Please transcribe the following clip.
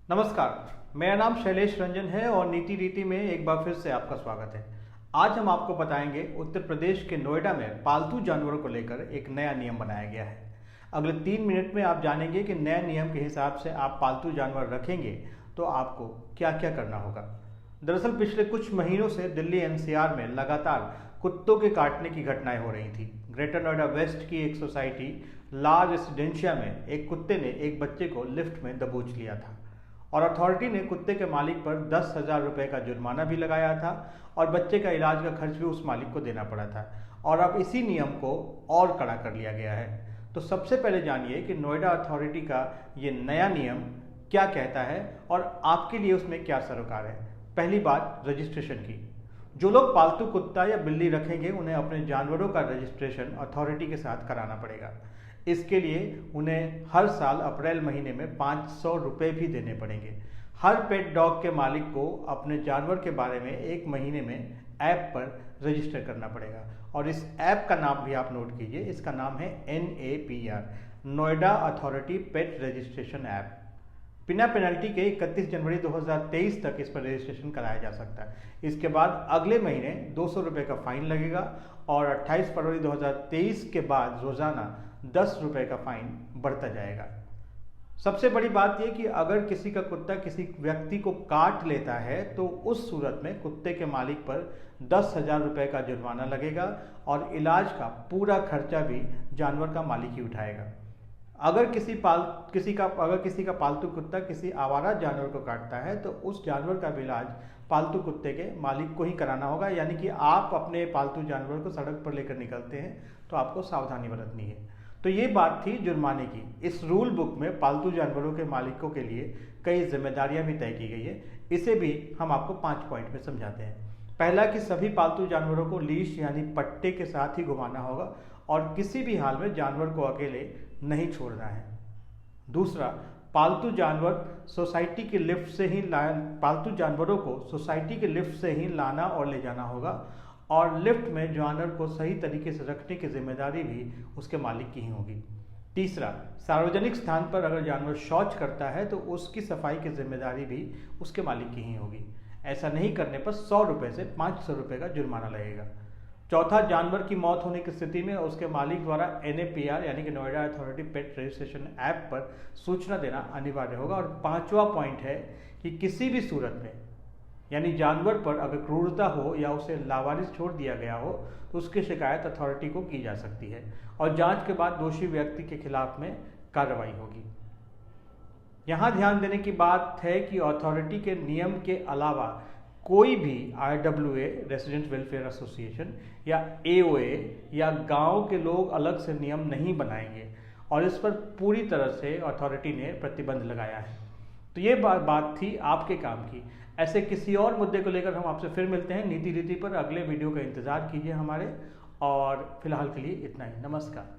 नमस्कार, मेरा नाम शैलेश रंजन है और नीति रीति में एक बार फिर से आपका स्वागत है। आज हम आपको बताएंगे उत्तर प्रदेश के नोएडा में पालतू जानवरों को लेकर एक नया नियम बनाया गया है। अगले 3 मिनट में आप जानेंगे कि नए नियम के हिसाब से आप पालतू जानवर रखेंगे तो आपको क्या क्या करना होगा। दरअसल पिछले कुछ महीनों से दिल्ली एनसीआर में लगातार कुत्तों के काटने की घटनाएं हो रही थी। ग्रेटर नोएडा वेस्ट की एक सोसाइटी ला रेसिडेंशिया में एक कुत्ते ने एक बच्चे को लिफ्ट में दबोच लिया था और अथॉरिटी ने कुत्ते के मालिक पर 10,000 रुपये का जुर्माना भी लगाया था और बच्चे का इलाज का खर्च भी उस मालिक को देना पड़ा था। और अब इसी नियम को और कड़ा कर लिया गया है। तो सबसे पहले जानिए कि नोएडा अथॉरिटी का ये नया नियम क्या कहता है और आपके लिए उसमें क्या सरोकार है। पहली बात रजिस्ट्रेशन की। जो लोग पालतू कुत्ता या बिल्ली रखेंगे उन्हें अपने जानवरों का रजिस्ट्रेशन अथॉरिटी के साथ कराना पड़ेगा। इसके लिए उन्हें हर साल अप्रैल महीने में 500 रुपये भी देने पड़ेंगे। हर पेट डॉग के मालिक को अपने जानवर के बारे में 1 महीने में ऐप पर रजिस्टर करना पड़ेगा और इस ऐप का नाम भी आप नोट कीजिए। इसका नाम है NAPR, नोएडा अथॉरिटी पेट रजिस्ट्रेशन ऐप। बिना पेनल्टी के 31 जनवरी 2023 तक इस पर रजिस्ट्रेशन कराया जा सकता है। इसके बाद अगले महीने 200 रुपये का फाइन लगेगा और 28 फरवरी 2023 के बाद रोजाना 10 रुपये का फाइन बढ़ता जाएगा। सबसे बड़ी बात यह कि अगर किसी का कुत्ता किसी व्यक्ति को काट लेता है तो उस सूरत में कुत्ते के मालिक पर 10,000 रुपये का जुर्माना लगेगा और इलाज का पूरा खर्चा भी जानवर का मालिक ही उठाएगा। अगर किसी का पालतू कुत्ता किसी आवारा जानवर को काटता है तो उस जानवर का भी इलाज पालतू कुत्ते के मालिक को ही कराना होगा। यानी कि आप अपने पालतू जानवर को सड़क पर लेकर निकलते हैं तो आपको सावधानी बरतनी है। तो ये बात थी जुर्माने की। इस रूल बुक में पालतू जानवरों के मालिकों के लिए कई जिम्मेदारियां भी तय की गई है। इसे भी हम आपको 5 पॉइंट में समझाते हैं। पहला कि सभी पालतू जानवरों को लीश यानी पट्टे के साथ ही घुमाना होगा और किसी भी हाल में जानवर को अकेले नहीं छोड़ना है। दूसरा, पालतू जानवरों को सोसाइटी की लिफ्ट से ही लाना और ले जाना होगा और लिफ्ट में जानवर को सही तरीके से रखने की जिम्मेदारी भी उसके मालिक की ही होगी। तीसरा, सार्वजनिक स्थान पर अगर जानवर शौच करता है तो उसकी सफाई की जिम्मेदारी भी उसके मालिक की ही होगी। ऐसा नहीं करने पर 100 रुपये से 500 रुपये का जुर्माना लगेगा। चौथा, जानवर की मौत होने की स्थिति में उसके मालिक द्वारा NAPR यानी कि नोएडा अथॉरिटी पेट रजिस्ट्रेशन ऐप पर सूचना देना अनिवार्य होगा। और 5वां पॉइंट है कि किसी भी सूरत में यानी जानवर पर अगर क्रूरता हो या उसे लावारिस छोड़ दिया गया हो तो उसकी शिकायत अथॉरिटी को की जा सकती है और जांच के बाद दोषी व्यक्ति के खिलाफ में कार्रवाई होगी। यहाँ ध्यान देने की बात है कि अथॉरिटी के नियम के अलावा कोई भी RWA रेसिडेंट वेलफेयर एसोसिएशन या AOA या गांव के लोग अलग से नियम नहीं बनाएंगे और इस पर पूरी तरह से अथॉरिटी ने प्रतिबंध लगाया है। तो ये बात थी आपके काम की। ऐसे किसी और मुद्दे को लेकर हम आपसे फिर मिलते हैं नीति रीति पर। अगले वीडियो का इंतजार कीजिए हमारे। और फिलहाल के लिए इतना ही। नमस्कार।